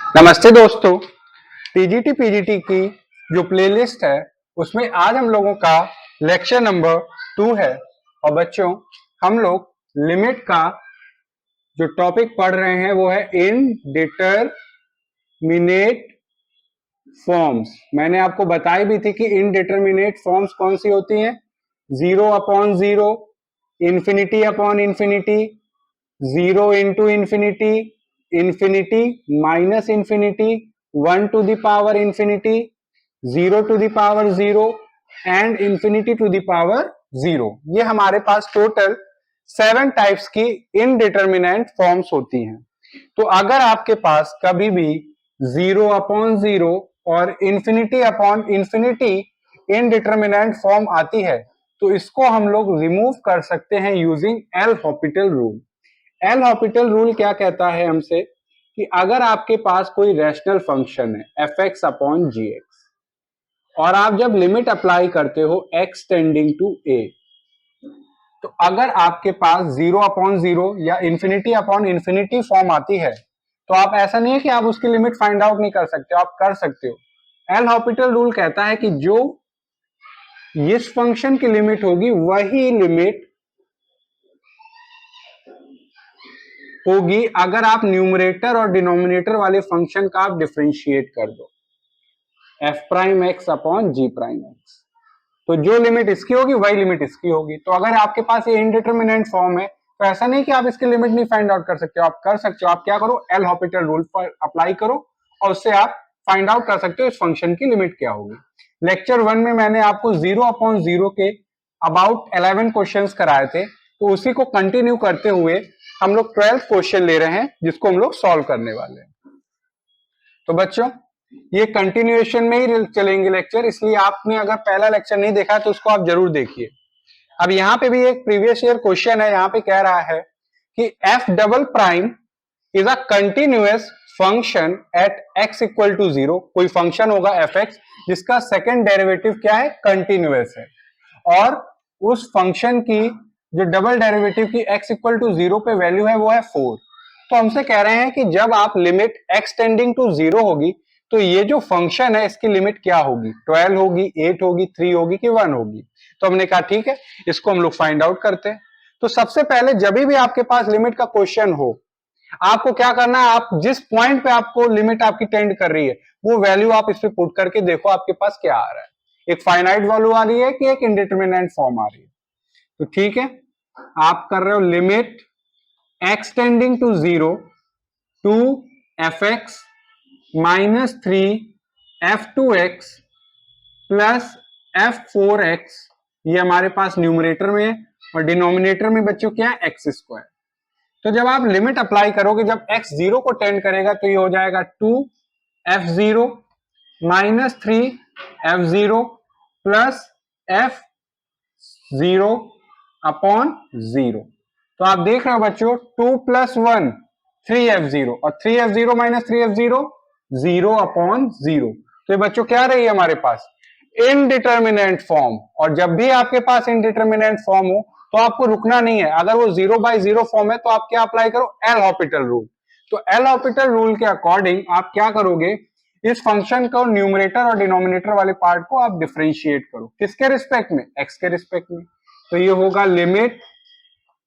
नमस्ते दोस्तों। TGT PGT की जो प्लेलिस्ट है उसमें आज हम लोगों का लेक्चर नंबर 2 है। और बच्चों, हम लोग लिमिट का जो टॉपिक पढ़ रहे हैं वो है इनडिटरमिनेट फॉर्म्स। मैंने आपको बताई भी थी कि इनडिटरमिनेट फॉर्म्स कौन सी होती हैं। 0/0, infinity upon infinity, 0 into infinity, infinity minus infinity, 1 to the power infinity, 0 to the power 0 and infinity to the power 0। ये हमारे पास टोटल 7 टाइप्स की इनडिटरमिनेंट फॉर्म्स होती हैं। तो अगर आपके पास कभी भी 0/0 और इंफिनिटी इनडिटरमिनेंट फॉर्म आती है तो इसको हम लोग रिमूव कर सकते हैं using L Hôpital rule. L Hôpital rule क्या कहता है हमसे कि अगर आपके पास कोई रैशनल फंक्शन है fx अपॉन जी एक्स और आप जब लिमिट अप्लाई करते हो x टेंडिंग टू a, तो अगर आपके पास 0/0 या इंफिनिटी अपॉन इंफिनिटी फॉर्म आती है तो आप ऐसा नहीं है कि आप उसकी लिमिट फाइंड आउट नहीं कर सकते, आप कर सकते हो। एल हॉपिटल रूल कहता है कि जो इस फंक्शन की लिमिट होगी वही लिमिट होगी अगर आप न्यूमरेटर और डिनोमिनेटर वाले फंक्शन का आप डिफरेंशिएट कर दो, एफ प्राइम एक्स अपॉन जी प्राइम एक्स। तो जो लिमिट इसकी होगी वही लिमिट इसकी होगी। तो अगर आपके पास ये इनडिटरमिनेंट फॉर्म है तो ऐसा नहीं कि आप इसकी लिमिट नहीं फाइंड आउट कर सकते हो, आप कर सकते हो। आप क्या करो, एल हॉपिटल रूल पर अप्लाई करो और उससे आप फाइंड आउट कर सकते हो इस फंक्शन की लिमिट क्या होगी। लेक्चर 1 में मैंने आपको 0/0 के अबाउट 11 क्वेश्चंस कराए थे, तो उसी को कंटिन्यू करते हुए हम लोग 12th क्वेश्चन ले रहे हैं जिसको हम लोग सॉल्व करने वाले हैं। तो बच्चों, ये कंटिन्यूएशन में ही चलेंगे लेक्चर, इसलिए आपने अगर पहला लेक्चर नहीं देखा तो उसको आप जरूर देखिए। अब यहाँ पे भी एक प्रीवियस ईयर क्वेश्चन है, यहाँ पे कह रहा है कि f double prime is a continuous function at x equal to 0। कोई फंक्शन होगा एफ एक्स जिसका सेकेंड डेरिवेटिव क्या है, कंटिन्यूअस है, और उस फंक्शन की जो डबल डेरिवेटिव की x इक्वल टू 0 पे वैल्यू है वो है 4। तो हमसे कह रहे हैं कि जब आप लिमिट x टेंडिंग टू 0 होगी तो ये जो फंक्शन है इसकी लिमिट क्या होगी, 12 होगी, 8 होगी, 3 होगी कि 1 होगी। तो हमने कहा ठीक है, इसको हम लोग फाइंड आउट करते हैं। तो सबसे पहले जब भी आपके पास लिमिट का क्वेश्चन हो, आपको क्या करना है, आप जिस पॉइंट पे आपको लिमिट आपकी टेंड कर रही है वो वैल्यू आप इस पे पुट करके देखो आपके पास क्या आ रहा है, एक फाइनाइट वैल्यू आ रही है कि एक इंडिटरमिनेंट फॉर्म आ रही है। तो ठीक है, आप कर रहे हो limit x tending to 0 two f x minus 3 f2x plus f4x, ये हमारे पास न्यूमरेटर में है, और डिनोमिनेटर में बच्चों क्या है, एक्स स्क्वायर। तो जब आप लिमिट अप्लाई करोगे, जब x 0 को टेंड करेगा तो ये हो जाएगा 2f0 minus 3f0 plus f0 upon 0। तो आप देख रहे हो बच्चों, 2 + 1 3f0 और 3f0 माइनस 3f0 0/0। तो ये बच्चों क्या रही है हमारे पास, इनडिटरमिनेंट फॉर्म। और जब भी आपके पास इनडिटरमिनेंट फॉर्म हो तो आपको रुकना नहीं है, अगर वो 0/0 फॉर्म है तो आप क्या अप्लाई करो, एल हॉपिटल रूल। तो एल हॉपिटल रूल के अकॉर्डिंग आप क्या करोगे, इस फंक्शन को न्यूमरेटर और डिनोमिनेटर वाले पार्ट को आप डिफरेंशिएट करो, किसके रिस्पेक्ट में, एक्स के रिस्पेक्ट में। तो ये होगा limit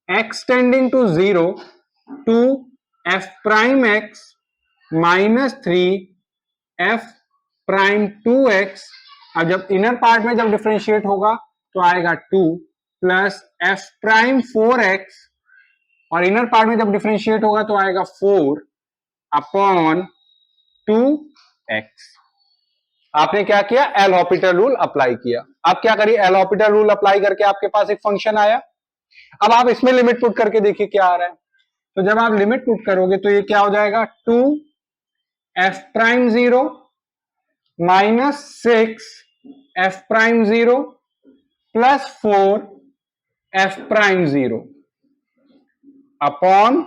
x tending to 0 two f prime x minus 3 f prime 2x। अब जब इनर पार्ट में जब डिफरेंशिएट होगा तो आएगा 2 प्लस f प्राइम 4x, और इनर पार्ट में जब डिफरेंशिएट होगा तो आएगा 4 अपॉन 2x। आपने क्या किया, एल हॉपिटल रूल अप्लाई किया। अब क्या करिए, एल हॉपिटल रूल अप्लाई करके आपके पास एक फंक्शन आया। अब आप इसमें लिमिट पुट करके देखिए क्या आ रहा है। तो जब आप लिमिट पुट करोगे तो ये क्या हो जाएगा, 2f prime 0 minus 6f prime 0 plus 4f prime 0 upon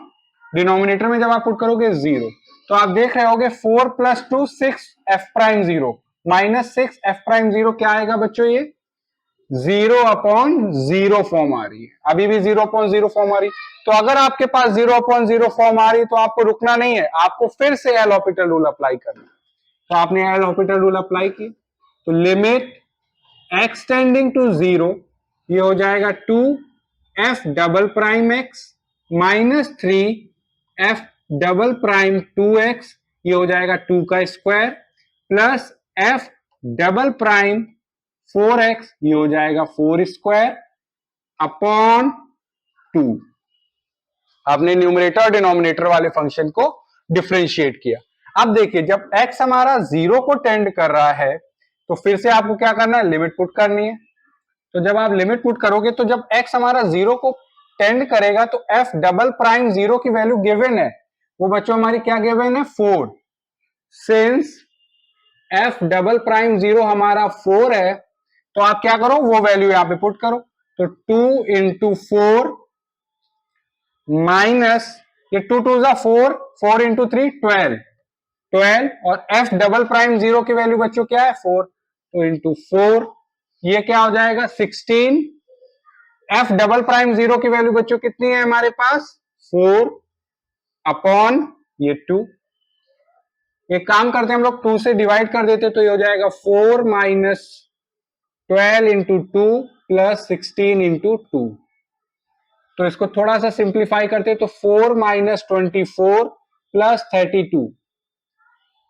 denominator में जब आप पुट करोगे 0। तो आप देख रहे होगे 4 + 2 6f prime 0 minus 6f prime 0 क्या आएगा बच्चों, ये 0/0 फॉर्म आ रही है, अभी भी 0/0 फॉर्म आ रही है। तो अगर आपके पास 0/0 फॉर्म आ रही है तो आपको रुकना नहीं है, आपको फिर से एल हॉपिटल रूल अप्लाई करना है। तो आपने एल हॉपिटल रूल अप्लाई की, तो लिमिट एक्स टेंडिंग टू 0, ये हो जाएगा 2f" -3f"2x, ये हो जाएगा 2 का स्क्वायर, प्लस f"4x, ये हो जाएगा 4 स्क्वायर अपॉन 2। आपने न्यूमरेटर और डिनोमिनेटर वाले फंक्शन को डिफरेंशिएट किया। अब देखिए, जब x हमारा 0 को टेंड कर रहा है तो फिर से आपको क्या करना है, लिमिट पुट करनी है। तो जब आप लिमिट पुट करोगे तो जब x हमारा 0 को टेंड करेगा तो f"0 की वैल्यू गिवन है, वो बच्चों हमारी क्या गिवन है, 4। सिंस f"0 हमारा 4 है तो आप क्या करो, वो वैल्यू यहां पे पुट करो। तो 2 इंटू 4 माइनस, ये 2 2 जा 4, 4 इंटू 3 12, और f"0 की वैल्यू बच्चों क्या है, 4, तो इंटू 4, ये क्या हो जाएगा 16। f"0 की वैल्यू बच्चों कितनी है हमारे पास, 4 अपॉन ये 2। एक काम करते हैं हम लोग, 2 से डिवाइड कर देते तो ये हो जाएगा 4 माइनस 12 इंटू 2 प्लस 16 इंटू 2। तो इसको थोड़ा सा सिंप्लीफाई करते तो 4 माइनस 24 प्लस 32।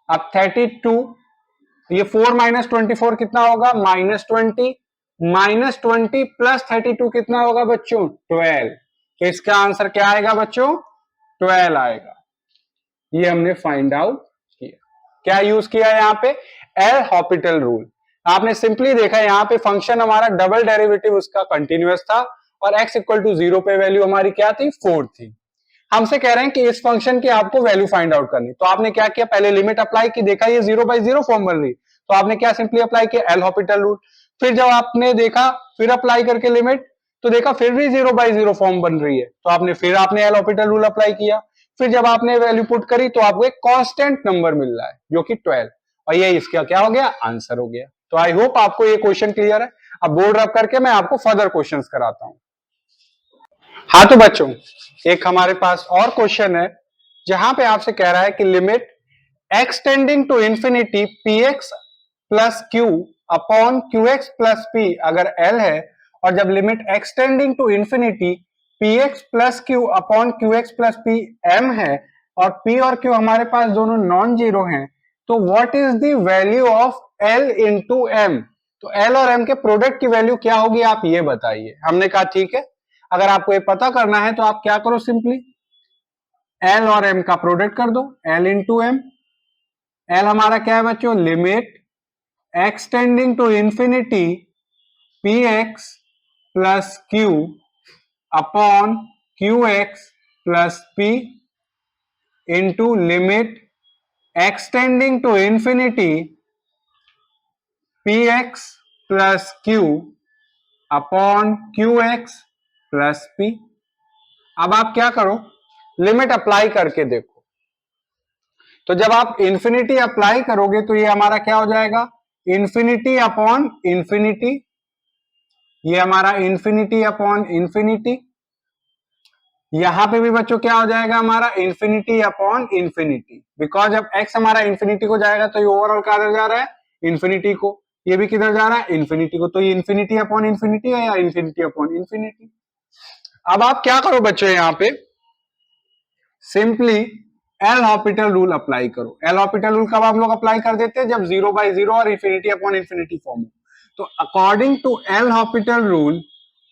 अब 32, ये 4 माइनस 24 कितना होगा, -20, -20 प्लस 32 कितना होगा बच्चों, 12। तो इसका आंसर क्या आएगा बच्चों, 12 आएगा। ये हमने फाइंड आउट किया। क्या यूज किया है यहाँ पे, एल हॉपिटल रूल। आपने सिंपली देखा यहाँ पे फंक्शन हमारा डबल डेरिवेटिव उसका कंटिन्यूअस था और x इक्वल टू 0 पे वैल्यू हमारी क्या थी, 4 थी। हमसे कह रहे हैं कि इस फंक्शन की आपको वैल्यू फाइंड आउट करनी। तो आपने क्या किया, पहले लिमिट अप्लाई की, देखा ये 0/0 फॉर्म बन रही, तो आपने क्या सिंपली अप्लाई किया, एल हॉपिटल रूल। फिर जब आपने देखा, फिर अप्लाई करके लिमिट, तो देखा फिर भी 0/0 फॉर्म बन रही है, तो आपने एल हॉपिटल रूल अप्लाई किया। फिर जब आपने वैल्यू पुट करी तो आपको एक कांस्टेंट नंबर मिल रहा है जो कि 12, और ये इसका क्या हो गया, आंसर हो गया। तो आई होप आपको ये क्वेश्चन क्लियर है। अब बोर्ड रब करके मैं आपको फर्दर क्वेश्चंस कराता हूं। हाँ तो बच्चों, एक हमारे पास और क्वेश्चन है जहां पे आपसे कह रहा है कि limit x tending to infinity p x plus q upon q x plus p अगर एल है, और जब limit x tending to infinity p x plus q upon q x plus p m है, और पी और Q हमारे पास दोनों non zero हैं, तो what is the value of l into m. तो एल और एम के प्रोडक्ट की वैल्यू क्या होगी, आप ये बताइए। हमने कहा ठीक है, अगर आपको ये पता करना है तो आप क्या करो, सिंपली एल और एम का प्रोडक्ट कर दो, एल इंटू एम। एल हमारा क्या है बच्चों, limit x tending to infinity p x plus q upon q x plus p into limit x tending to infinity p x plus q upon q x plus p. अब आप क्या करो, limit apply करके देखो। तो जब आप infinity apply करोगे तो ये हमारा क्या हो जाएगा, इंफिनिटी अपॉन इंफिनिटी, ये हमारा इंफिनिटी अपॉन इंफिनिटी। यहां पे भी बच्चों क्या हो जाएगा हमारा, इंफिनिटी अपॉन इंफिनिटी, बिकॉज जब x हमारा इंफिनिटी को जाएगा तो ये ओवरऑल किधर जा रहा है, इंफिनिटी को, ये भी किधर जा रहा है, इंफिनिटी को। तो ये इंफिनिटी अपॉन इंफिनिटी है या इंफिनिटी अपॉन इंफिनिटी। अब आप क्या करो बच्चों, यहां पे simply L Hôpital rule apply करो। एल हॉपिटल रूल कब हम लोग अप्लाई कर देते हैं, जब 0/0 और इंफिनिटी अपॉन इंफिनिटी फॉर्म हो। तो according to L'Hopital rule,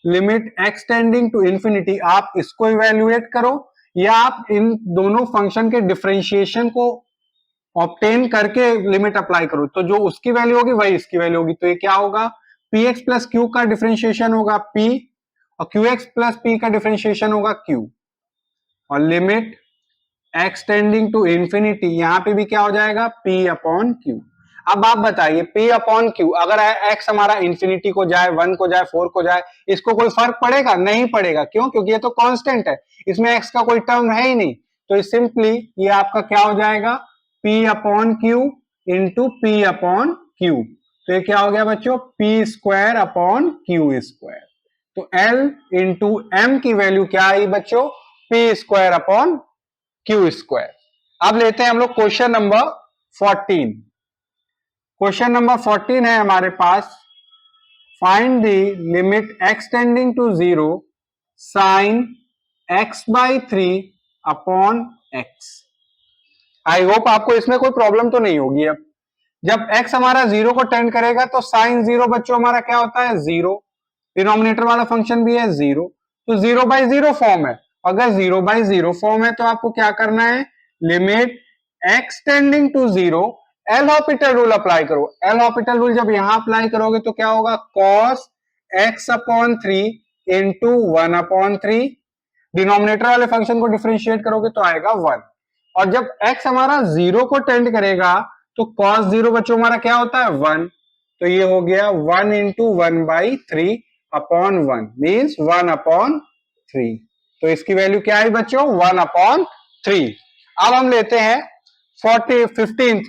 limit x tending to infinity, आप इसको इवेल्युएट करो या आप इन दोनों फंक्शन के डिफरेंशिएशन को ऑब्टेन करके लिमिट अप्लाई करो। तो जो उसकी वैल्यू होगी वही इसकी वैल्यू होगी। तो ये क्या होगा, पी एक्स प्लस क्यू का डिफरेंशिएशन होगा p, और क्यू एक्स प्लस पी का डिफरेंशिएशन होगा q, और limit x tending to infinity, यहां पे भी क्या हो जाएगा, p अपॉन क्यू। अब आप बताइए p अपॉन क्यू, अगर x हमारा इंफिनिटी को जाए, 1 को जाए, 4 को जाए, इसको कोई फर्क पड़ेगा, नहीं पड़ेगा। क्यों, क्योंकि ये तो कांस्टेंट है, इसमें x का कोई टर्म है ही नहीं। तो सिंपली ये आपका क्या हो जाएगा, p upon Q into p upon Q. तो ये क्या हो गया बच्चों, P square upon Q square. तो L इंटू एम की वैल्यू क्या आई बच्चों, P square upon Q square. अब लेते हैं हम लोग क्वेश्चन नंबर 14। क्वेश्चन नंबर 14 है हमारे पास, find the limit x tending to 0 sine x by 3 upon x। I hope आपको इसमें कोई प्रॉब्लम तो नहीं होगी। अब जब x हमारा 0 को टेंड करेगा तो साइन 0 बच्चों हमारा क्या होता है, 0। डिनोमिनेटर वाला फंक्शन भी है 0, तो 0/0 फॉर्म है। अगर 0/0 फॉर्म है तो आपको क्या करना है, limit x tending to 0 L'Hopital rule apply करो। एल हॉपिटल रूल जब यहां अप्लाई करोगे तो क्या होगा, cos x upon 3 into 1/3। Denominator वाले फंक्शन को डिफरेंशिएट करोगे तो आएगा 1। और जब x हमारा 0 को टेंड करेगा तो cos 0 बच्चों हमारा क्या होता है, 1। तो ये हो गया 1 इंटू 1/3 अपॉन 1 मीन्स 1/3। तो इसकी वैल्यू क्या है बच्चों, 1/3। अब हम लेते हैं 15th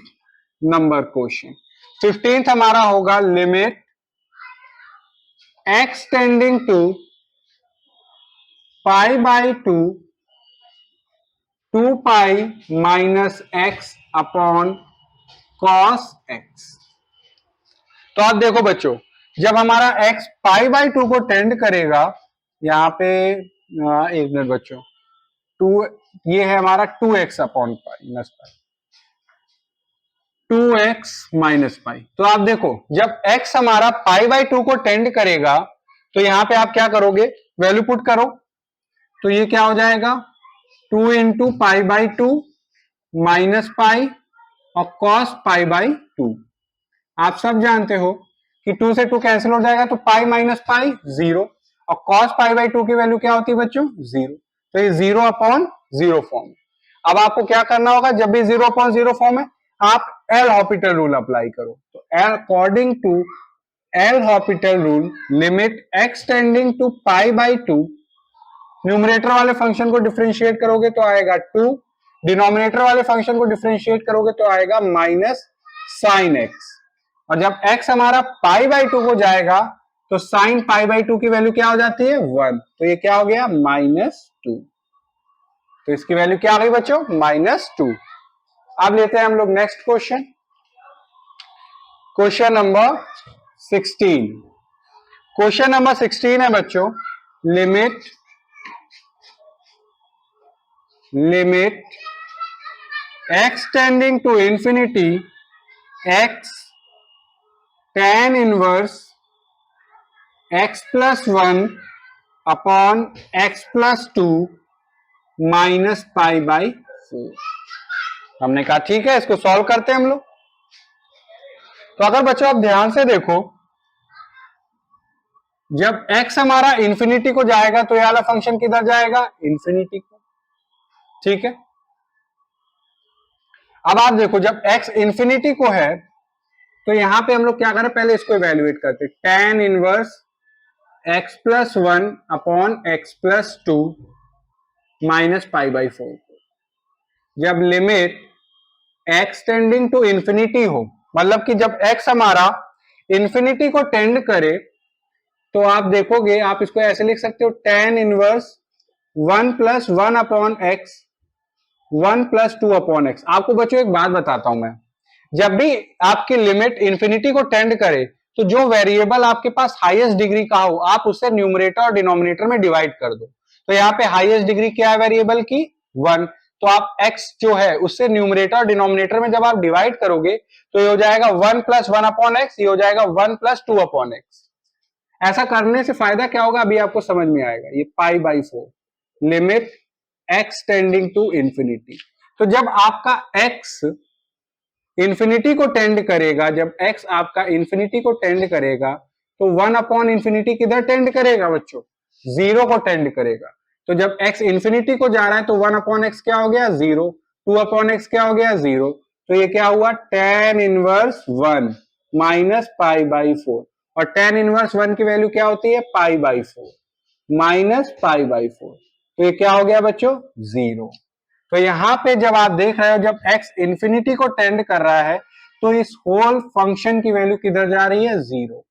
नंबर क्वेश्चन। 15th हमारा होगा, limit x tending to π/2 2 pi minus x upon cos x। तो आप देखो बच्चों, जब हमारा x π/2 को टेंड करेगा, यहाँ पे एक मिनट बच्चों, 2 ये है हमारा 2x upon minus pi, 2x minus pi. तो आप देखो जब x हमारा π/2 को टेंड करेगा तो यहां पे आप क्या करोगे, वैल्यू पुट करो। तो ये क्या हो जाएगा, 2 इंटू π/2 माइनस पाई और cos π/2। आप सब जानते हो कि 2 से 2 कैंसिल हो जाएगा तो पाई माइनस पाई 0, और cos π/2 की वैल्यू क्या होती है बच्चों, 0। तो ये 0/0 फॉर्म। अब आपको क्या करना होगा, जब भी 0/0 फॉर्म है आप एल हॉपिटल रूल अप्लाई करो। तो according to L'Hopital rule, limit x tending to π/2, numerator वाले फंक्शन को डिफरेंशिएट करोगे तो आएगा 2, डिनोमिनेटर वाले फंक्शन को डिफरेंशिएट करोगे तो आएगा माइनस साइन x। और जब x हमारा π/2 को जाएगा तो साइन π/2 की वैल्यू क्या हो जाती है, 1। तो ये क्या हो गया, -2। तो इसकी वैल्यू क्या आ गई बच्चों, -2। अब लेते हैं हम लोग नेक्स्ट क्वेश्चन, क्वेश्चन नंबर 16। क्वेश्चन नंबर 16 है बच्चों, limit x tending to infinity x tan inverse x plus 1 upon x plus 2 minus π/4। हमने कहा ठीक है, इसको सॉल्व करते हैं हम लोग। तो अगर बच्चों आप ध्यान से देखो, जब x हमारा इंफिनिटी को जाएगा तो यह वाला फंक्शन किधर जाएगा, इंफिनिटी को। ठीक है, अब आप देखो जब x इंफिनिटी को है तो यहां पे हम लोग क्या करें, पहले इसको इवेल्युएट करते हैं। tan inverse x plus 1 upon x plus 2 minus π/4। जब limit x tending to infinity हो, मतलब कि जब x हमारा इंफिनिटी को टेंड करे, तो आप देखोगे, आप इसको ऐसे लिख सकते हो, tan inverse 1 plus 1 upon x 1 plus 2 upon x। आपको बच्चों एक बात बताता हूं मैं, जब भी आपकी लिमिट इंफिनिटी को टेंड करे तो जो वेरिएबल आपके पास हाईएस्ट डिग्री का हो, आप उससे न्यूमरेटर और डिनोमिनेटर में डिवाइड कर दो। तो यहाँ पे हाईएस्ट डिग्री क्या है वेरिएबल की, 1। तो आप x जो है उससे न्यूमरेटर और डिनोमिनेटर में जब आप डिवाइड करोगे तो ये हो जाएगा 1 प्लस 1 अपॉन एक्स, ये हो जाएगा 1 प्लस 2 अपॉन एक्स। ऐसा करने से फायदा क्या होगा, अभी आपको समझ में आएगा। ये π/4, limit x tending to infinity. तो जब आपका x इंफिनिटी को टेंड करेगा, जब x आपका इंफिनिटी को टेंड करेगा तो 1 अपॉन इंफिनिटी किधर टेंड करेगा बच्चों, 0 को टेंड करेगा। तो जब x इंफिनिटी को जा रहा है तो 1 अपॉन एक्स क्या हो गया, 0। 2 अपॉन एक्स क्या हो गया, 0। तो ये क्या हुआ, tan इनवर्स 1 माइनस π/4। और tan इनवर्स 1 की वैल्यू क्या होती है, π/4 माइनस π/4। तो ये क्या हो गया बच्चों, 0। तो यहां पे जब आप देख रहे हो, जब x इंफिनिटी को टेंड कर रहा है तो इस होल फंक्शन की वैल्यू किधर जा रही है, जीरो।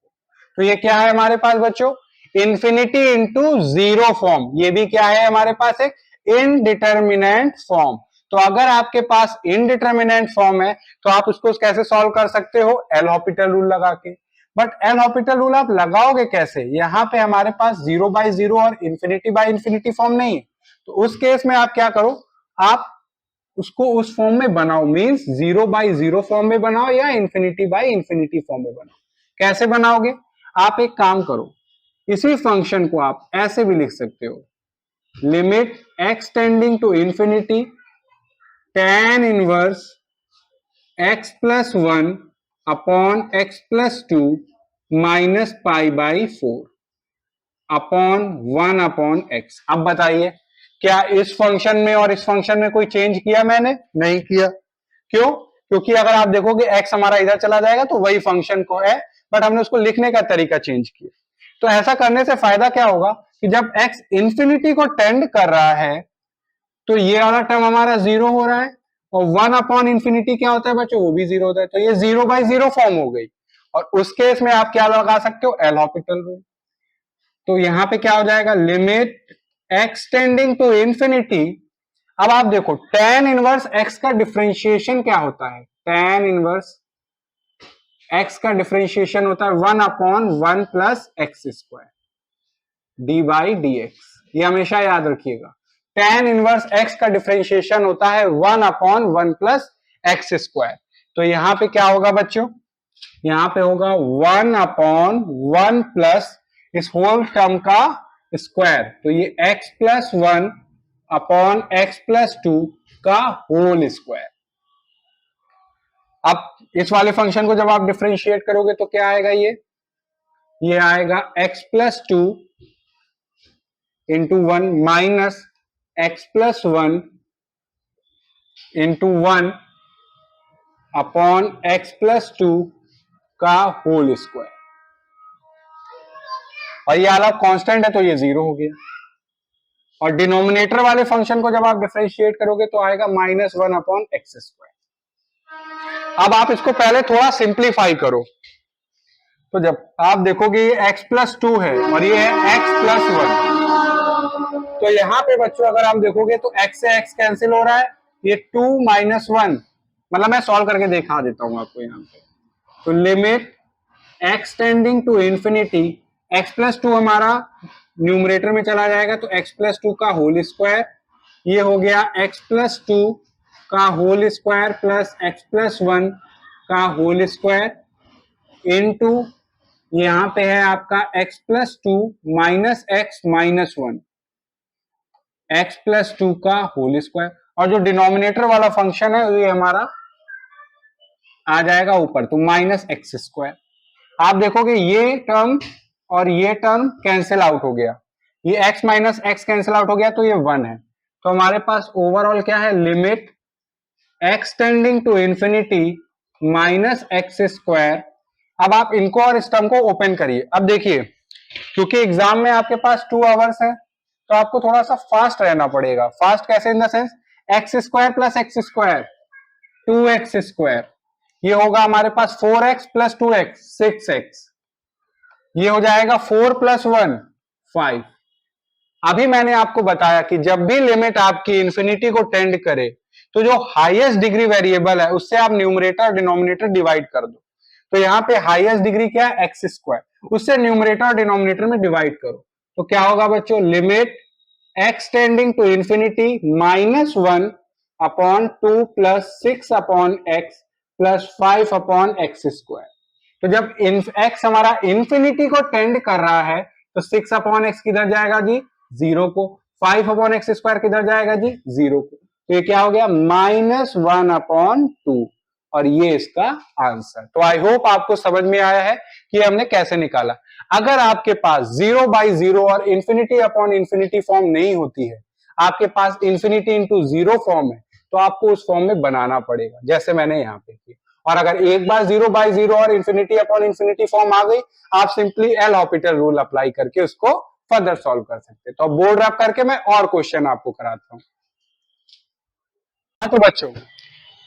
तो ये क्या है हमारे पास बच्चों, इंफिनिटी इंटू जीरो फॉर्म। ये भी क्या है हमारे पास, एक इनडिटर्मिनेंट फॉर्म। तो अगर आपके पास इनडिटर्मिनेंट फॉर्म है तो आप उसको कैसे सॉल्व कर सकते हो, एल हॉपिटल रूल लगा के। बट एल हॉपिटल रूल आप लगाओगे कैसे, यहां पे हमारे पास 0/0 और इंफिनिटी बाय इंफिनिटी फॉर्म नहीं है। तो उस केस में आप क्या करो, आप उसको उस फॉर्म में बनाओ, मींस 0/0 फॉर्म में बनाओ या इंफिनिटी बाय इंफिनिटी फॉर्म में बनाओ। कैसे बनाओगे, आप एक काम करो, इसी फंक्शन को आप ऐसे भी लिख सकते हो, limit x tending to infinity tan inverse x plus 1 upon x plus 2 minus π/4 upon 1 upon x। अब बताइए, क्या इस फंक्शन में और इस फंक्शन में कोई चेंज किया मैंने, नहीं किया। क्यों, क्योंकि अगर आप देखोगे x हमारा इधर चला जाएगा तो वही फंक्शन को है, बट हमने उसको लिखने का तरीका चेंज किया। तो ऐसा करने से फायदा क्या होगा कि जब x इंफिनिटी को टेंड कर रहा है तो ये वाला टर्म हमारा जीरो हो रहा है, और 1 अपॉन इंफिनिटी क्या होता है बच्चों, वो भी जीरो होता है। तो ये 0/0 फॉर्म हो गई, और उस केस में आप क्या लगा सकते हो, एल हॉपिटल रूल। तो यहां पे क्या हो जाएगा, limit x tending to infinity. अब आप देखो tan इनवर्स x का डिफरेंशिएशन क्या होता है, tan इनवर्स x का डिफरेंशिएशन होता है 1 upon 1 plus x square d/dx। ये हमेशा याद रखिएगा, tan इनवर्स x का डिफरेंशिएशन होता है 1 अपॉन 1 प्लस एक्स स्क्वायर। तो यहां पे क्या होगा बच्चों, यहां पे होगा 1 अपॉन 1 प्लस इस होल टर्म का स्क्वायर। तो ये x plus 1 upon x plus 2 का होल स्क्वायर। अब इस वाले फंक्शन को जब आप डिफरेंशिएट करोगे तो क्या आएगा, ये आएगा x plus 2 into 1 minus x plus 1 into 1 upon x plus 2 का होल स्क्वायर। और ये अलग कांस्टेंट है तो ये जीरो हो गया। और डिनोमिनेटर वाले फंक्शन को जब आप डिफरेंशिएट करोगे तो आएगा -1 अपॉन एक्स स्क्वायर। अब आप इसको पहले थोड़ा सिंप्लीफाई करो, तो जब आप देखोगे ये x प्लस 2 है और ये है x प्लस 1, तो यहां पे बच्चों अगर आप देखोगे तो x से x कैंसिल हो रहा है, ये 2 माइनस 1, मतलब मैं सॉल्व करके दिखा देता हूं आपको यहां पे। तो limit x tending to infinity, x plus 2 हमारा न्यूमरेटर में चला जाएगा तो x प्लस 2 का होल स्क्वायर, ये हो गया x प्लस 2 का whole square plus x plus 1 का होल स्क्वायर इनटू यहां पे है आपका x plus 2 minus x minus 1, x plus 2 का होल स्क्वायर। और जो डिनोमिनेटर वाला फंक्शन है ये हमारा आ जाएगा ऊपर, तो माइनस एक्स स्क्वायर। आप देखोगे ये टर्म और ये टर्म कैंसिल आउट हो गया, ये x minus x cancel out हो गया तो ये 1 है। तो हमारे पास ओवरऑल क्या है, limit x tending to infinity minus x square. अब आप इनको और इस टर्म को ओपन करिए। अब देखिए, क्योंकि एग्जाम में आपके पास 2 आवर्स है तो आपको थोड़ा सा फास्ट रहना पड़ेगा। फास्ट कैसे, in the sense x square plus x square 2x square, ये होगा हमारे पास 4x प्लस 2x 6x, ये हो जाएगा 4 प्लस 1 5। अभी मैंने आपको बताया कि जब भी लिमिट आपकी इंफिनिटी को टेंड करे तो जो हाईएस्ट डिग्री वेरिएबल है उससे आप न्यूमरेटर और डिनोमिनेटर डिवाइड कर दो। तो यहाँ पे हाईएस्ट डिग्री क्या है, एक्स स्क्वायर, उससे न्यूमरेटर और डिनोमिनेटर में डिवाइड करो। तो क्या होगा बच्चों, limit x tending to infinity -1 upon 2 plus 6 upon x plus 5 upon x square. तो जब एक्स हमारा इंफिनिटी को टेंड कर रहा है तो 6 अपॉन एक्स किधर जाएगा जी, जीरो को। 5 अपॉन एक्स स्क्वायर किधर जाएगा जी, जीरो को। तो ये क्या हो गया, -1 अपॉन 2, और ये इसका आंसर। तो आई होप आपको समझ में आया है कि हमने कैसे निकाला। अगर आपके पास 0/0 और इंफिनिटी अपॉन इंफिनिटी फॉर्म नहीं होती है, आपके पास इंफिनिटी इंटू जीरो फॉर्म है, तो आपको उस फॉर्म में बनाना पड़ेगा जैसे मैंने यहाँ पे किया। और अगर एक बार 0/0 और इंफिनिटी अपॉन इंफिनिटी फॉर्म आ गई, आप simply L Hôpital rule apply करके उसको फर्दर सॉल्व कर सकते हैं। तो अब बोर्ड रख करके मैं और क्वेश्चन आपको कराता हूं। तो बच्चों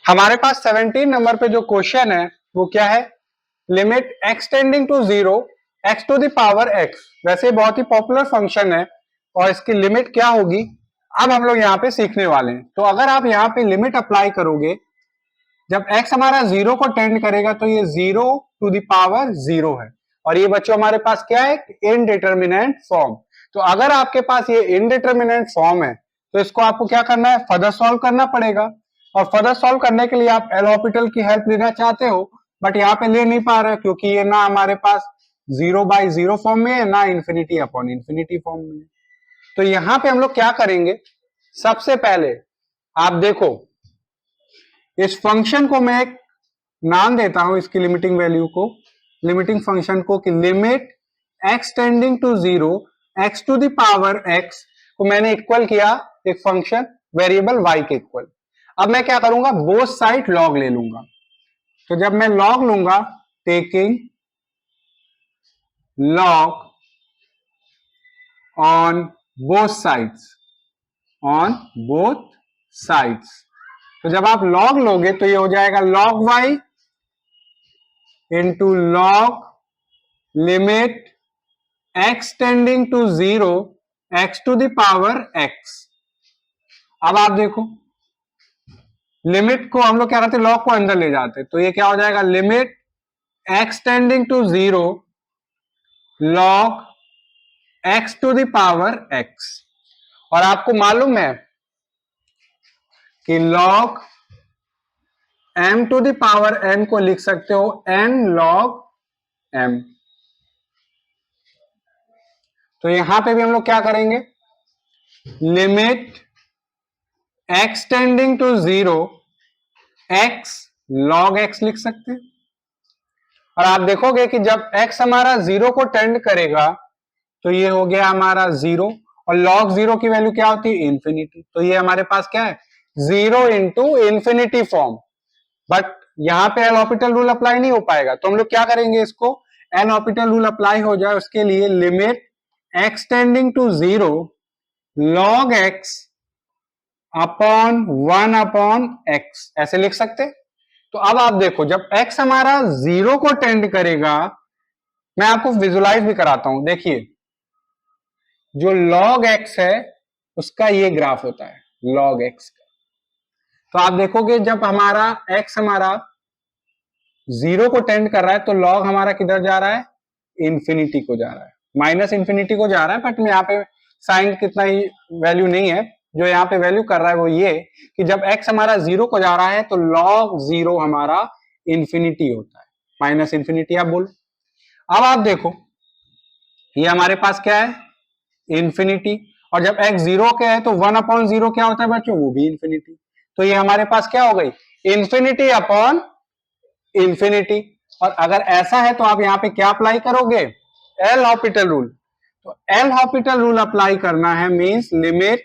हमारे पास 17 नंबर पे जो क्वेश्चन है वो क्या है, limit x tending to 0 x to the power x। वैसे बहुत ही पॉपुलर फंक्शन है और इसकी लिमिट क्या होगी अब हम लोग यहाँ पे सीखने वाले हैं। तो अगर आप यहाँ पे लिमिट अप्लाई करोगे, जब x हमारा 0 को टेंड करेगा तो ये 0 टू द पावर 0 है, और ये बच्चों हमारे पास क्या है, इनडिटर्मिनेंट फॉर्म। तो अगर आपके पास ये इनडिटर्मिनेंट फॉर्म है तो इसको आपको क्या करना है, फर्दर सॉल्व करना पड़ेगा। और फर्दर सॉल्व करने के लिए आप एल हॉस्पिटल की हेल्प लेना चाहते हो, बट यहाँ पे ले नहीं पा रहे क्योंकि ये ना हमारे पास 0/0 फॉर्म में है, ना इन्फिनिटी अपॉन इन्फिनिटी फॉर्म में है। तो यहाँ पे हम लोग क्या करेंगे, सबसे पहले आप देखो इस फंक्शन को मैं एक नाम देता हूं, इसकी लिमिटिंग वैल्यू को, लिमिटिंग फंक्शन को, कि limit x tending to 0 x to the power x को मैंने इक्वल किया एक फंक्शन वेरिएबल y के इक्वल। अब मैं क्या करूंगा, बोथ साइड लॉग ले लूंगा। तो जब मैं लॉग लूंगा, taking log on both sides, on both sides. तो जब आप लॉग लोगे तो ये हो जाएगा log y into log limit x tending to 0 x to the power x। अब आप देखो लिमिट को हम लोग क्या करते हैं, लॉग को अंदर ले जाते हैं, तो ये क्या हो जाएगा, limit x tending to 0 log x to the power x। और आपको मालूम है कि log m to the power n को लिख सकते हो n log m। तो यहां पे भी हम लोग क्या करेंगे, limit x tending to 0 x log x लिख सकते हैं। और आप देखोगे कि जब x हमारा 0 को टेंड करेगा तो ये हो गया हमारा 0, और log 0 की वैल्यू क्या होती है, इंफिनिटी। तो ये हमारे पास क्या है, 0 इंटू इंफिनिटी फॉर्म। बट यहां पे एल हॉस्पिटल रूल अप्लाई नहीं हो पाएगा, तो हम लोग क्या करेंगे, इसको एल हॉस्पिटल रूल अप्लाई हो जाए उसके लिए limit x tending to 0 log x upon 1 upon x ऐसे लिख सकते। तो अब आप देखो जब x हमारा 0 को टेंड करेगा, मैं आपको विजुलाइज भी कराता हूं, देखिए जो log x है उसका ये ग्राफ होता है log x का। तो आप देखोगे जब हमारा x हमारा 0 को टेंड कर रहा है तो log हमारा किधर जा रहा है, इंफिनिटी को जा रहा है, माइनस इंफिनिटी को जा रहा है। बट में यहाँ पे साइन कितना ही वैल्यू नहीं है, जो यहाँ पे वैल्यू कर रहा है वो ये कि जब x हमारा 0 को जा रहा है तो log 0 हमारा इंफिनिटी होता है, माइनस इंफिनिटी आप बोलो। अब आप देखो ये हमारे पास क्या है, इंफिनिटी, और जब x 0 के है तो 1 अपॉन 0 क्या होता है बच्चों, वो भी इंफिनिटी। तो ये हमारे पास क्या हो गई, इंफिनिटी अपॉन इंफिनिटी। और अगर ऐसा है तो आप यहाँ पे क्या अप्लाई करोगे, एल हॉस्पिटल रूल। तो एल हॉस्पिटल रूल अप्लाई करना है, means limit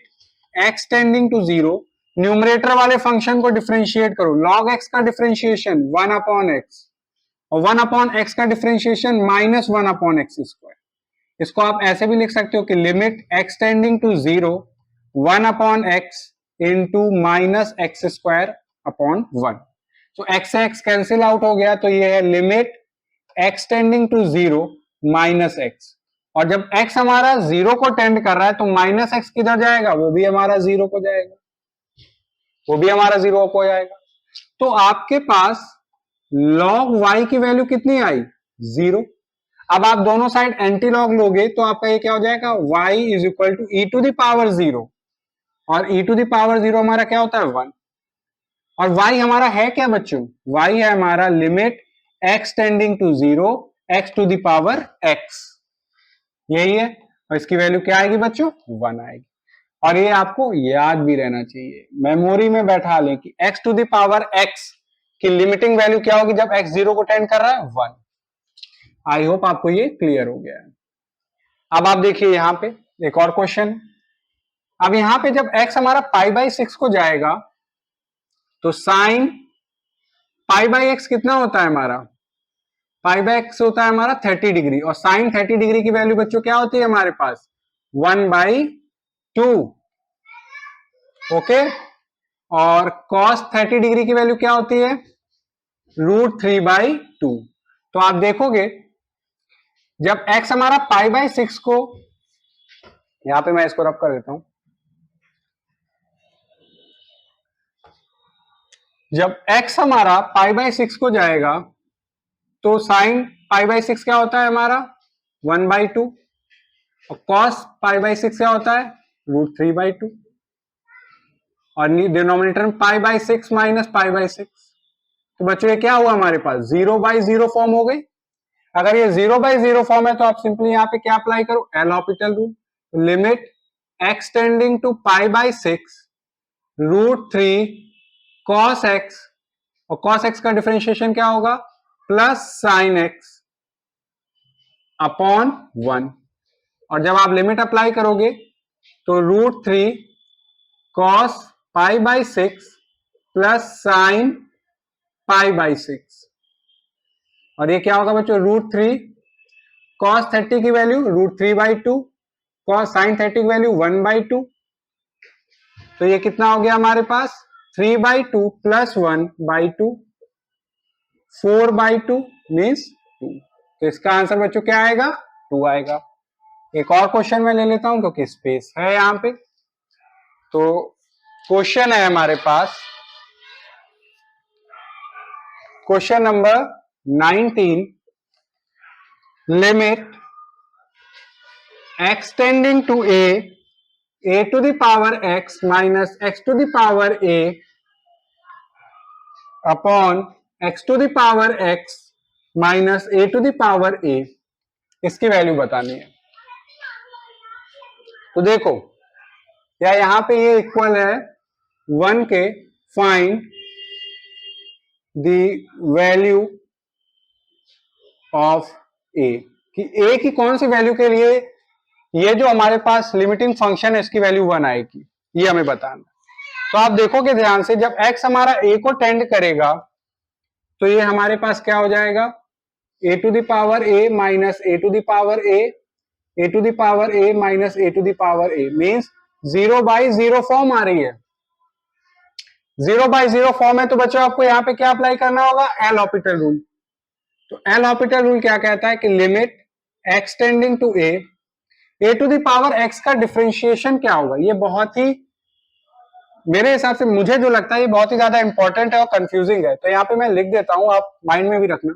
x tending to 0, numerator वाले फंक्शन को डिफरेंशिएट करो, log x का डिफरेंशिएशन 1 अपॉन x, और 1 अपॉन x का differentiation minus 1 upon x square. इसको आप ऐसे भी लिख सकते हो कि limit x tending to 0 1 upon x into minus x square upon 1। तो x से x कैंसिल आउट हो गया, तो ये है limit x tending to 0 minus x. और जब x हमारा 0 को टेंड कर रहा है तो माइनस एक्स किधर जाएगा, वो भी हमारा 0 को जाएगा, वो भी हमारा 0 को जाएगा। तो आपके पास log y की वैल्यू कितनी आई, 0। अब आप दोनों साइड एंटी लॉग लोगे तो आपका ये क्या हो जाएगा, y is equal to e to the power 0, और e टू द पावर 0 हमारा क्या होता है, 1। और y हमारा है क्या बच्चों, y है हमारा limit x tending to 0 x to the power x, यही है। और इसकी वैल्यू क्या आएगी बच्चों, 1 आएगी। और ये आपको याद भी रहना चाहिए, मेमोरी में बैठा लें कि x to the power x की लिमिटिंग वैल्यू क्या होगी जब x 0 को टेंड कर रहा है, 1। आई होप आपको ये क्लियर हो गया है। अब आप देखिए यहां पे एक और क्वेश्चन। अब यहां पे जब x हमारा π/6 को जाएगा तो साइन π/x कितना होता है हमारा, π/x होता है हमारा 30 डिग्री, और साइन 30 डिग्री की वैल्यू बच्चों क्या होती है हमारे पास, 1/2। ओके, और cos 30 डिग्री की वैल्यू क्या होती है, √3/2। तो आप देखोगे जब x हमारा π/6 को, यहां पे मैं इसको रब कर देता हूं, जब x हमारा π/6 को जाएगा तो साइन π/6 क्या होता है हमारा 1/2 और cos π/6 क्या होता है √3/2 और डिनोमिनेटर में π/6 माइनस π/6। तो बच्चों ये क्या हुआ हमारे पास 0/0 फॉर्म हो गई। अगर ये 0/0 फॉर्म है तो आप सिंपली यहाँ पे क्या अप्लाई करो, L'Hopital rule, limit x tending to π/6 √3 cos x, और cos x का डिफरेंशिएशन क्या होगा प्लस sin x अपॉन 1, और जब आप लिमिट अप्लाई करोगे तो √3 cos π/6 प्लस sin π/6, और ये क्या होगा बच्चों √3 cos 30 की वैल्यू √3/2, cos sin 30 की वैल्यू 1/2, तो ये कितना हो गया हमारे पास 3/2 प्लस 1/2, 4/2 मीन्स 2। तो इसका आंसर बच्चों क्या आएगा 2 आएगा। एक और क्वेश्चन मैं ले लेता हूं क्योंकि स्पेस है यहां पे। तो क्वेश्चन है हमारे पास question number 19, limit x tending to a to the power x minus x to the power a upon x to the power x minus a to the power a, इसकी value बतानी है। तो देखो या यहां पे ये इक्वल है 1 के, find the value of a, कि a की कौन सी वैल्यू के लिए ये जो हमारे पास लिमिटिंग फंक्शन है इसकी वैल्यू 1 आएगी, ये हमें बताना। तो आप देखोगे ध्यान से जब x हमारा a को टेंड करेगा तो ये हमारे पास क्या हो जाएगा a to the power a minus a to the power a to the power a minus a to the power a, means 0/0 form आ रही है। 0/0 फॉर्म है तो बच्चों आपको यहाँ पे क्या अप्लाई करना होगा, एल हॉपिटल रूल। तो एल हॉपिटल रूल क्या कहता है कि limit x tending to a to the power x का डिफरेंशिएशन क्या होगा। ये बहुत ही मेरे हिसाब से मुझे जो लगता है ये बहुत ही ज्यादा इंपॉर्टेंट है और कंफ्यूजिंग है। तो यहाँ पे मैं लिख देता हूं, आप माइंड में भी रखना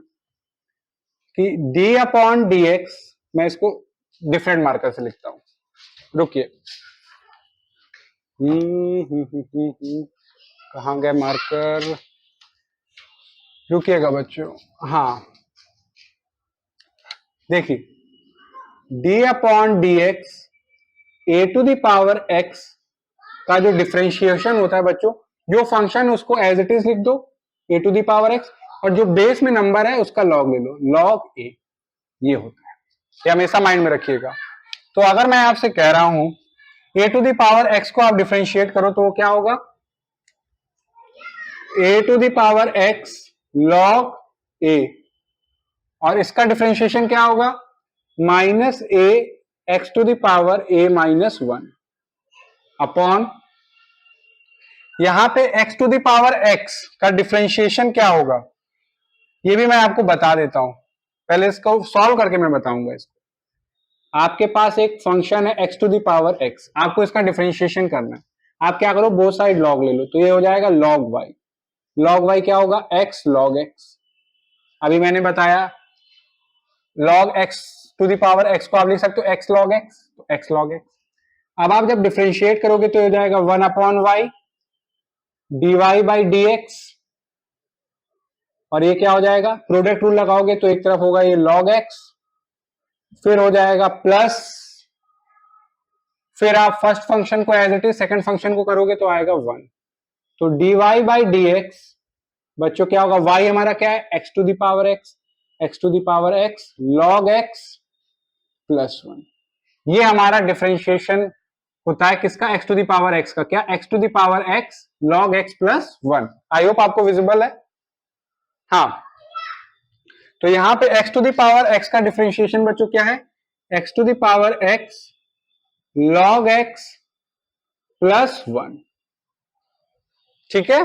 कि d/dx, मैं इसको डिफरेंट मार्कर से लिखता हूं, रुकिए कहां गए मार्कर, रुकिएगा बच्चों, हाँ देखिए d/dx a to the power x का जो डिफरेंशिएशन होता है बच्चों, जो फंक्शन उसको एज इट इज लिख दो a to the power x, और जो बेस में नंबर है उसका लॉग ले लो, लॉग a, ये होता है, ये हमेशा माइंड में रखिएगा। तो अगर मैं आपसे कह रहा हूं a to the power x को आप डिफरेंशिएट करो तो वो क्या होगा a to the power x log a, और इसका डिफरेंशिएशन क्या होगा minus a x to the power a minus 1 upon, यहां पे x to the power x का डिफरेंशिएशन क्या होगा ये भी मैं आपको बता देता हूं, पहले इसको सॉल्व करके मैं बताऊंगा इसको। आपके पास एक फंक्शन है x to the power x, आपको इसका डिफरेंशिएशन करना है। आप क्या करो बोथ साइड लॉग ले लो, तो ये हो जाएगा log y, log y क्या होगा x log x। अभी मैंने बताया log x to the power x को आप लिख सकते हो x log x, तो x log x। अब आप जब डिफरेंशिएट करोगे तो हो जाएगा 1/y dy/dx, और ये क्या हो जाएगा प्रोडक्ट रूल लगाओगे तो एक तरफ होगा ये log x, फिर हो जाएगा प्लस, फिर आप फर्स्ट फंक्शन को as it is second function को करोगे तो आएगा 1, तो dy/dx बच्चों क्या होगा, y हमारा क्या है x to the power x to the power x log x plus 1। ये हमारा डिफरेंशिएशन होता है किसका, x to the power x का, क्या x to the power x log x plus 1। I hope आपको विजिबल है, हाँ। तो यहां पे x to the power x का डिफरेंशिएशन बच्चों क्या है, x to the power x log x plus 1। ठीक है,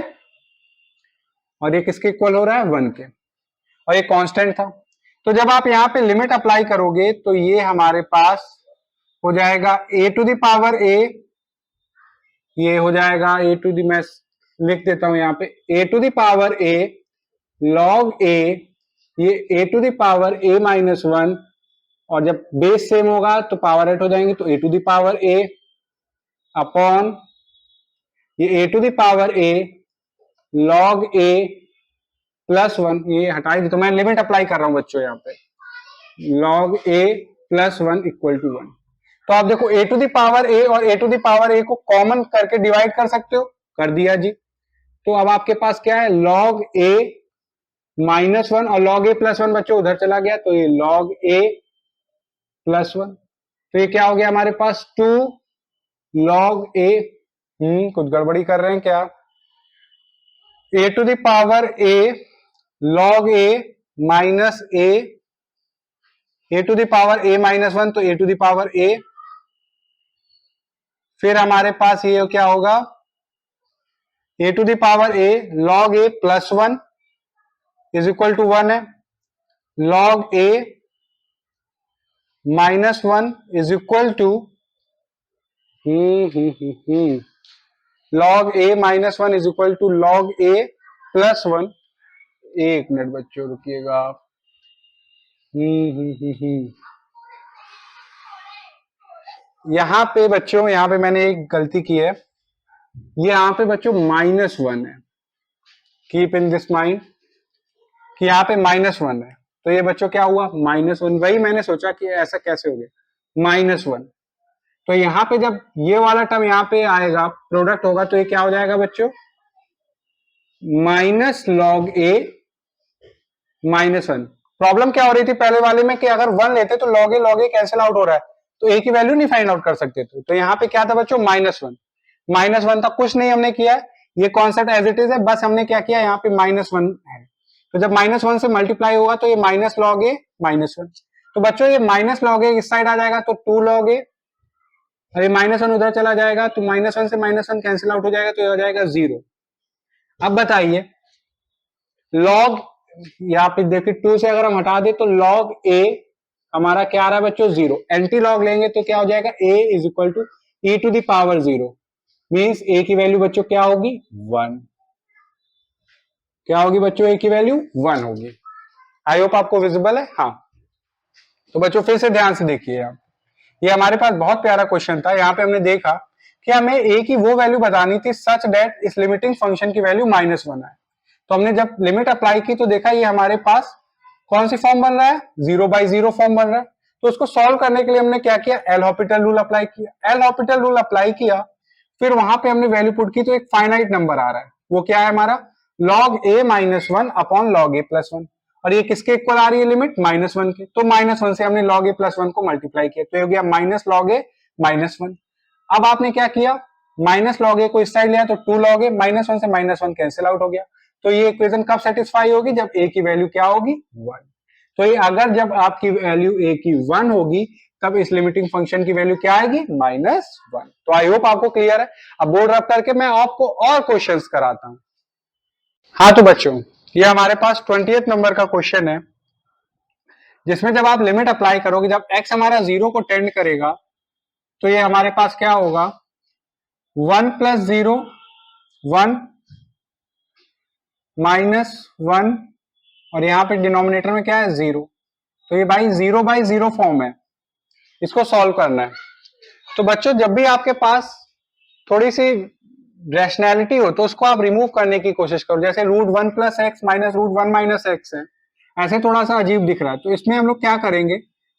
और ये किसके इक्वल हो रहा है, 1 के, और ये कांस्टेंट था। तो जब आप यहाँ पे लिमिट अप्लाई करोगे तो ये हमारे पास हो जाएगा a to the power a, ये हो जाएगा a टू द, मैं लिख देता हूं यहाँ पे a to the power a log a, ये a to the power a minus 1, और जब बेस सेम होगा तो पावर एट हो जाएंगे, तो a to the power a upon ये a to the power a log a plus 1, ये हटाएगी तो मैं लिमिट अप्लाई कर रहा हूं बच्चों यहाँ पे, log a plus 1 equal to 1। तो आप देखो a to the power a और a to the power a को कॉमन करके डिवाइड कर सकते हो, कर दिया जी। तो अब आपके पास क्या है, log a माइनस 1 और log a प्लस 1 बच्चों उधर चला गया, तो ये log a प्लस 1, तो ये क्या हो गया हमारे पास 2 log a, कुछ गड़बड़ी कर रहे हैं क्या, a to the power a log a minus a to the power a minus 1, तो a to the power a, फिर हमारे पास ये क्या होगा, a to the power a log a plus 1 is equal to 1 है, log a minus 1 is equal to log a minus 1 is equal to log a plus 1। एक minute बच्चों रुकिएगा आप, यहां पे बच्चों, यहां पे मैंने एक गलती की है, ये यहां पे बच्चों माइनस 1 है, कीप इन दिस माइंड कि यहाँ पे माइनस 1 है, तो ये बच्चों क्या हुआ, माइनस 1, वही मैंने सोचा कि ऐसा कैसे हो गया माइनस 1। तो यहाँ पे जब ये वाला टर्म यहाँ पे आएगा, प्रोडक्ट होगा, तो ये क्या हो जाएगा बच्चों, माइनस लॉग ए माइनस 1। प्रॉब्लम क्या हो रही थी पहले वाले में कि अगर 1 लेते तो लॉग ए कैंसिल आउट हो रहा है, तो ए की वैल्यू नहीं फाइंड आउट कर सकते थे। तो यहाँ पे क्या था बच्चों, माइनस वन था, कुछ नहीं हमने किया है, ये कॉन्सेप्ट एज इट इज है, बस हमने क्या किया, यहाँ पे माइनस 1 है, तो जब माइनस 1 से मल्टीप्लाई होगा तो ये माइनस लॉग ए माइनस 1। तो बच्चों ये माइनस लॉग ए इस साइड आ जाएगा, तो 2 लॉग ए, अरे माइनस 1 उधर चला जाएगा, तो माइनस 1 से माइनस 1 कैंसिल आउट हो जाएगा, तो ये हो जाएगा 0। अब बताइए लॉग, यहाँ पे देखिए 2 से अगर हम हटा दे तो लॉग ए हमारा क्या आ रहा है बच्चों, 0। एंटी लॉग लेंगे तो क्या हो जाएगा, a is equal to e to the power 0, means a की वैल्यू बच्चों क्या होगी, 1। क्या होगी बच्चों, a की वैल्यू 1 होगी। आई होप आपको विजिबल है, हाँ। तो बच्चों फिर से ध्यान से देखिए आप, ये हमारे पास बहुत प्यारा क्वेश्चन था। यहाँ पे हमने देखा कि हमें a की वो वैल्यू बतानी थी सच दैट इस लिमिटिंग फंक्शन की वैल्यू माइनस 1 आए। तो हमने जब लिमिट अप्लाई की तो देखा ये हमारे पास कौन सी फॉर्म बन रहा है, 0/0 फॉर्म बन रहा है। तो उसको सॉल्व करने के लिए हमने क्या किया, एल हॉपिटल रूल अप्लाई किया। एल हॉपिटल रूल अप्लाई किया, फिर वहां पे हमने वैल्यू पुट की, तो एक फाइनाइट नंबर आ रहा है, वो क्या है हमारा, log a minus 1 upon log a plus 1, और ये किसके इक्वल आ रही है लिमिट, माइनस 1 के। तो माइनस 1 से हमने log a प्लस 1 को मल्टीप्लाई किया, तो ये हो गया माइनस log a माइनस 1। अब आपने क्या किया, माइनस log a को इस साइड लिया, तो 2 log a, माइनस 1 से माइनस 1 कैंसिल आउट हो गया। तो ये इक्वेशन कब सेटिस्फाई होगी, जब a की वैल्यू क्या होगी, 1। तो ये अगर जब आपकी वैल्यू a की 1 होगी तब इस लिमिटिंग फंक्शन की वैल्यू क्या आएगी, -1। तो आई होप आपको क्लियर है। अब बोर्ड रब करके मैं आपको और क्वेश्चंस कराता हूं। हाँ तो बच्चों ये हमारे पास 20th नंबर का क्वेश्चन है, जिसमें जब आप लिमिट अप्लाई करोगे, जब x हमारा 0 को टेंड करेगा, तो ये हमारे पास क्या होगा, 1 प्लस 0 1 माइनस 1, और यहां पे डिनोमिनेटर में क्या है, 0। तो ये भाई 0/0 फॉर्म है, इसको सॉल्व करना है। तो बच्चों जब भी आपके पास थोड़ी सी रैशनैलिटी हो तो उसको आप रिमूव करने की कोशिश करो, जैसे √1 plus x minus √1 minus x है, ऐसे थोड़ा सा अजीब दिख रहा है। तो इसमें हम लोग क्या करेंगे,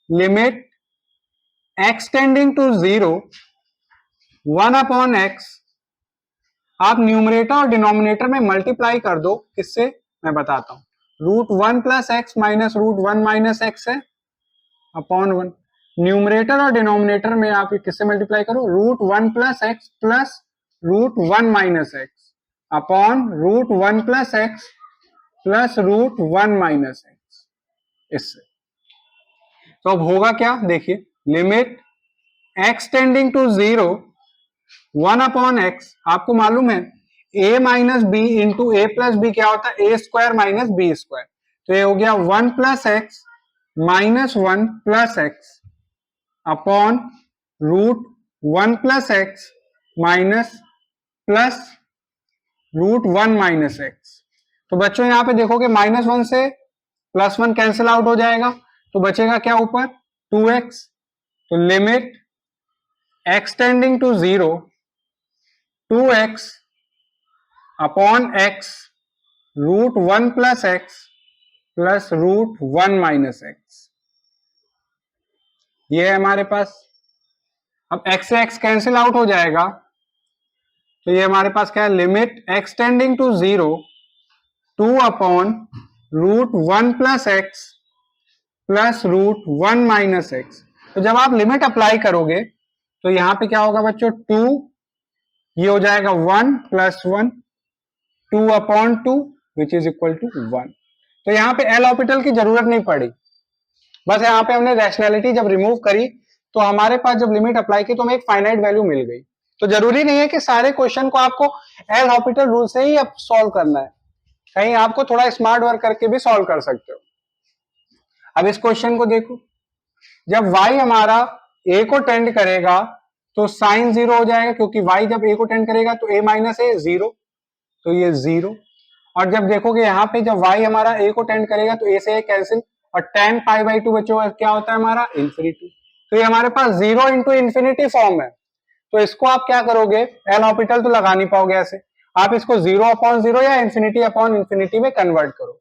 limit x tending to 0 1 upon x, आप न्यूमरेटर और डिनोमिनेटर में मल्टीप्लाई कर दो, किससे मैं बताता हूं, √1 plus x minus √1 minus x है अपॉन 1। न्यूमरेटर और डिनोमिनेटर में आप किससे मल्टीप्लाई करो, √1 plus x plus √1 minus x upon √1 plus x plus √1 minus x, इससे। तो अब होगा क्या, देखिए limit x tending to 0 1 upon x, आपको मालूम है a minus b into a plus b क्या होता है, a square minus b square. तो ये हो गया 1 plus x minus 1 plus x upon root 1 plus x minus plus root 1 minus x. तो बच्चों यहां पे देखोगे -1 से +1 कैंसिल आउट हो जाएगा, तो बचेगा क्या ऊपर 2x। तो limit x tending to 0 2x upon x root 1 plus x plus root 1 minus x, ये है हमारे पास। अब x से x कैंसिल आउट हो जाएगा, तो ये हमारे पास क्या है, limit x tending to 0 2 upon root 1 plus x plus root 1 minus x. तो जब आप लिमिट अप्लाई करोगे तो यहां पे क्या होगा बच्चों, 2 ये हो जाएगा 1 plus 1 2 upon 2 which is equal to 1। तो यहां पे एल ऑर्बिटल की जरूरत नहीं पड़ी, बस यहां पे हमने रैशनैलिटी जब रिमूव करी तो हमारे पास जब लिमिट अप्लाई की तो हमें एक फाइनाइट वैल्यू मिल गई। तो जरूरी नहीं है कि सारे क्वेश्चन को आपको एल ऑर्बिटल रूल से ही अब सॉल्व करना है, कहीं आपको थोड़ा स्मार्ट वर्क करके भी सॉल्व कर सकते हो। अब इस क्वेश्चन को देखो, जब y हमारा a को टेंड करेगा तो साइन 0 हो जाएगा, क्योंकि y जब a को टेंड करेगा तो a माइनस a 0, तो ये 0। और जब देखोगे यहाँ पे जब y हमारा a को टेंड करेगा तो a से a कैंसिल, और tan पाई बाई 2 बच्चों क्या होता है हमारा, इंफिनिटी। तो ये हमारे पास 0 इंटू इंफिनिटी फॉर्म है। तो इसको आप क्या करोगे, एल ऑर्बिटल तो लगा नहीं पाओगे ऐसे, आप इसको 0 अपॉन 0 या इंफिनिटी अपॉन इंफिनिटी में कन्वर्ट करो।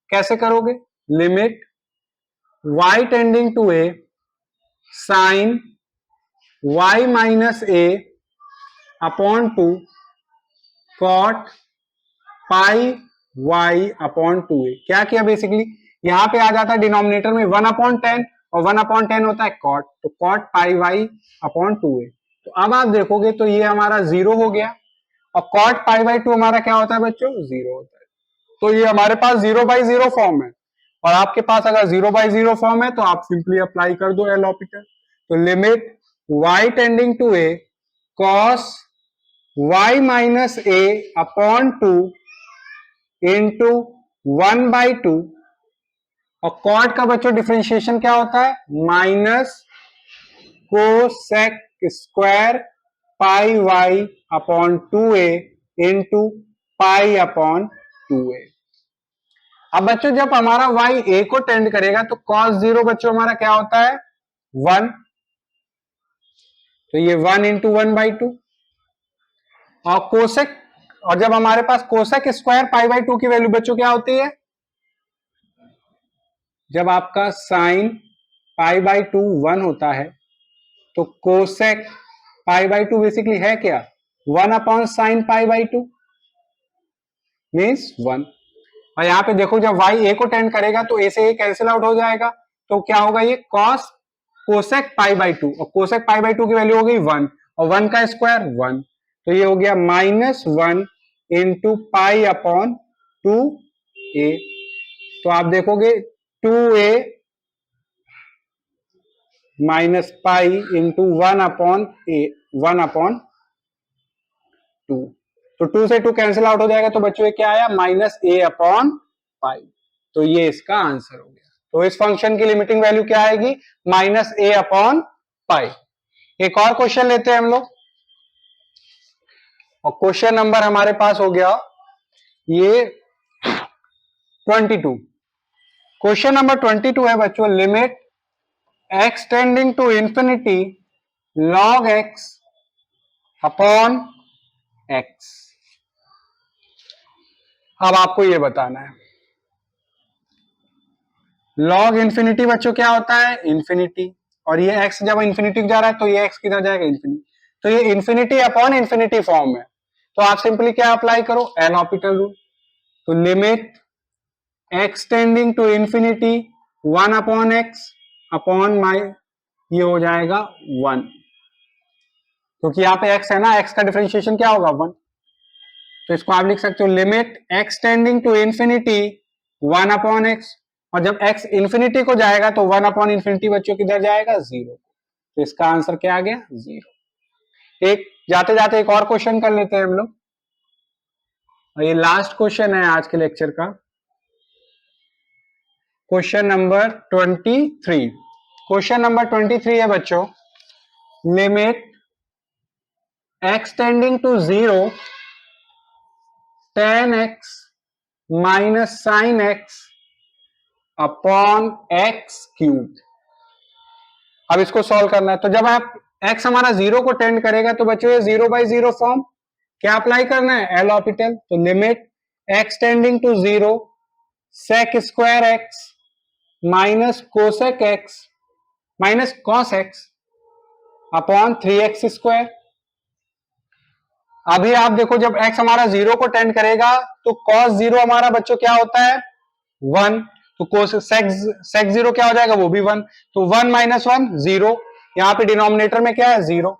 कैसे करोगे, limit y tending to a sine y minus a upon 2 cot pi y upon 2a। क्या किया बेसिकली, यहां पे आ जाता है डिनोमिनेटर में 1 अपॉन 10, और 1 अपॉन 10 होता है कॉट, तो cot pi y upon 2a। तो अब आप देखोगे तो ये हमारा 0 हो गया, और कॉट पाई बाई 2 हमारा क्या होता है बच्चों, 0 होता है। तो ये हमारे पास 0/0 फॉर्म है, और आपके पास अगर 0/0 फॉर्म है तो आप सिंपली अप्लाई कर दो एल ऑर्बिटल। तो limit y tending to a cos y minus a upon 2 into 1/2, और कॉट का बच्चों डिफरेंशिएशन क्या होता है, minus cosec square pi y upon 2a into pi upon 2a। अब बच्चों जब हमारा y a को टेंड करेगा तो cos 0 बच्चों हमारा क्या होता है, 1, तो ये 1 इंटू 1/2, और कोसेक, और जब हमारे पास कोसेक स्क्वायर पाई बाई 2 की वैल्यू बच्चों क्या होती है, जब आपका साइन पाई बाई 2 1 होता है तो कोसेक पाई बाई 2 बेसिकली है क्या, 1 upon sine pi by 2 means 1। और यहां पे देखो जब y a को टेंड करेगा तो a से a कैंसिल आउट हो जाएगा, तो क्या होगा, ये cos कोसेक पाई बाई 2, और कोसेक पाई बाई 2 की वैल्यू हो गई 1, और 1 का स्क्वायर 1, तो ये हो गया -1 इंटू पाई अपॉन 2a। तो आप देखोगे 2a minus pi into 1 upon 2, तो 2 से 2 कैंसिल आउट हो जाएगा, तो बच्चों ये क्या आया, -a अपॉन पाई। तो ये इसका आंसर हो गया। तो इस फंक्शन की लिमिटिंग वैल्यू क्या आएगी, -a अपॉन पाई। एक और क्वेश्चन लेते हैं हम लोग, और क्वेश्चन नंबर हमारे पास हो गया ये 22। क्वेश्चन नंबर 22 है बच्चों, limit x tending to infinity log x upon x। अब आपको ये बताना है, log इंफिनिटी बच्चों क्या होता है, इंफिनिटी, और ये x जब इंफिनिटी जा रहा है तो ये x किधर जाएगा, इंफिनिटी, तो ये इंफिनिटी अपॉन इंफिनिटी फॉर्म है। तो आप सिंपली क्या अप्लाई करो, एल ऑर्बिटल रूल। तो limit x tending to infinity 1 upon x upon माई, ये हो जाएगा 1, क्योंकि यहाँ पे x है ना, x का डिफरेंशिएशन क्या होगा 1, तो इसको आप लिख सकते हो limit x tending to infinity 1 upon x, और जब x इंफिनिटी को जाएगा तो 1 अपॉन इंफिनिटी बच्चों किधर जाएगा, 0, तो इसका आंसर क्या आ गया, 0। एक जाते जाते एक और क्वेश्चन कर लेते हैं हम लोग, और ये लास्ट क्वेश्चन है आज के लेक्चर का, क्वेश्चन नंबर 23। क्वेश्चन नंबर 23 है बच्चों, limit x tending to 0 tan x minus sine x upon x cube. अब इसको सॉल्व करना है, तो जब आप x हमारा 0 को टेंड करेगा तो बच्चों ये 0/0 फॉर्म क्या अप्लाई करना है, एल ऑर्बिटल। तो limit x tending to 0 sec square x minus cosec x minus cos x upon 3x square. अभी आप देखो जब x हमारा 0 को टेंड करेगा तो cos 0 हमारा बच्चों क्या होता है, 1। तो कोस sec 0 क्या हो जाएगा, वो भी 1। तो 1 माइनस 1 0, यहां पे डिनोमिनेटर में क्या है 0,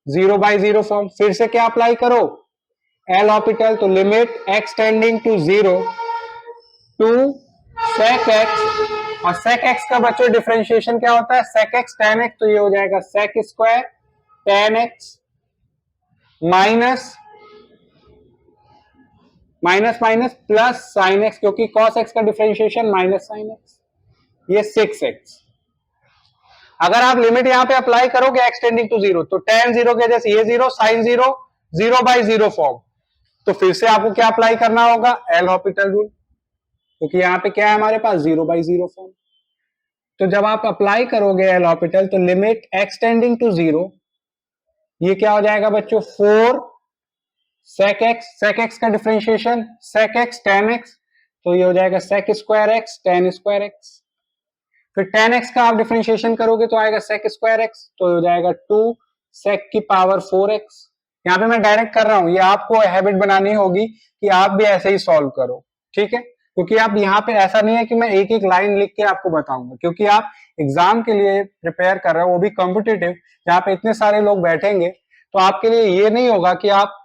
0/0 फॉर्म। फिर से क्या अप्लाई करो, एल ऑर्बिटल। तो limit x tending to 0 two sec x, और sec x का बच्चों डिफरेंशिएशन क्या होता है, sec x tan x। तो ये हो जाएगा sec square tan x minus minus minus plus sine x, क्योंकि cos x का डिफरेंशिएशन माइनस साइन एक्स, ये 6x। अगर आप लिमिट यहां पे अप्लाई करोगे x टेंडिंग टू 0, तो tan 0 के जैसे ये 0, साइन 0, 0/0 फॉर्म। तो फिर से आपको क्या अप्लाई करना होगा, एल हॉपिटल रूल, क्योंकि यहां पे क्या है हमारे पास 0/0 फॉर्म। तो जब आप अप्लाई करोगे एल हॉपिटल, तो लिमिट x टेंडिंग टू 0, ये क्या हो जाएगा बच्चों, 4 sec x का differentiation sec x tan x, तो ये हो जाएगा sec square x tan square x। फिर tan x का आप डिफरेंशिएशन करोगे तो आएगा sec स्क्वायर x, तो हो जाएगा 2 sec की पावर 4x। यहाँ पे मैं डायरेक्ट कर रहा हूं, ये आपको हैबिट बनानी होगी कि आप भी ऐसे ही सॉल्व करो, ठीक है। क्योंकि आप यहाँ पे ऐसा नहीं है कि मैं एक एक लाइन लिख के आपको बताऊंगा, क्योंकि आप एग्जाम के लिए प्रिपेयर कर रहे हो, वो भी कॉम्पिटिटिव, जहाँ पे इतने सारे लोग बैठेंगे। तो आपके लिए ये नहीं होगा कि आप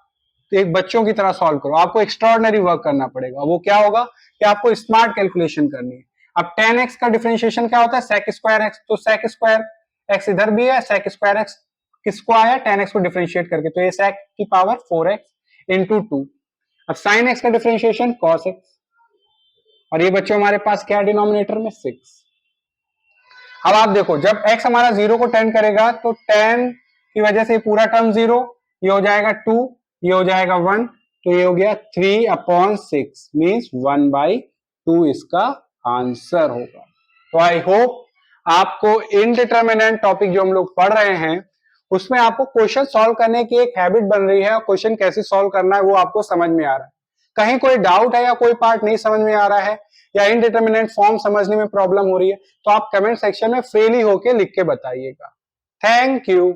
एक बच्चों की तरह सॉल्व करो, आपको एक्स्ट्राऑर्डिनरी वर्क करना पड़ेगा। वो क्या होगा कि आपको स्मार्ट कैलकुलेशन करनी है। अब tan x का डिफरेंशिएशन क्या होता है, sec स्क्वायर x। तो sec स्क्वायर x इधर भी है, sec स्क्वायर x किसको आया, tan x को डिफरेंशिएट करके, तो ये sec की पावर 4x इंटू 2। अब sin x का डिफरेंशिएशन cos x, और ये बच्चों हमारे पास क्या है डिनोमिनेटर में 6। अब आप देखो जब x हमारा 0 को टेंड करेगा तो tan की वजह से पूरा टर्म 0, ये हो जाएगा 2, ये हो जाएगा 1, तो ये हो गया 3/6 मीन्स 1/2 इसका आंसर होगा। तो आई होप आपको इनडिटरमिनेंट टॉपिक जो हम लोग पढ़ रहे हैं उसमें आपको क्वेश्चन सॉल्व करने की एक हैबिट बन रही है, और क्वेश्चन कैसे सॉल्व करना है वो आपको समझ में आ रहा है। कहीं कोई डाउट है या कोई पार्ट नहीं समझ में आ रहा है या इनडिटरमिनेंट फॉर्म समझने में प्रॉब्लम हो रही है, तो आप कमेंट सेक्शन में फ्रीली होके लिख के बताइएगा। Thank you.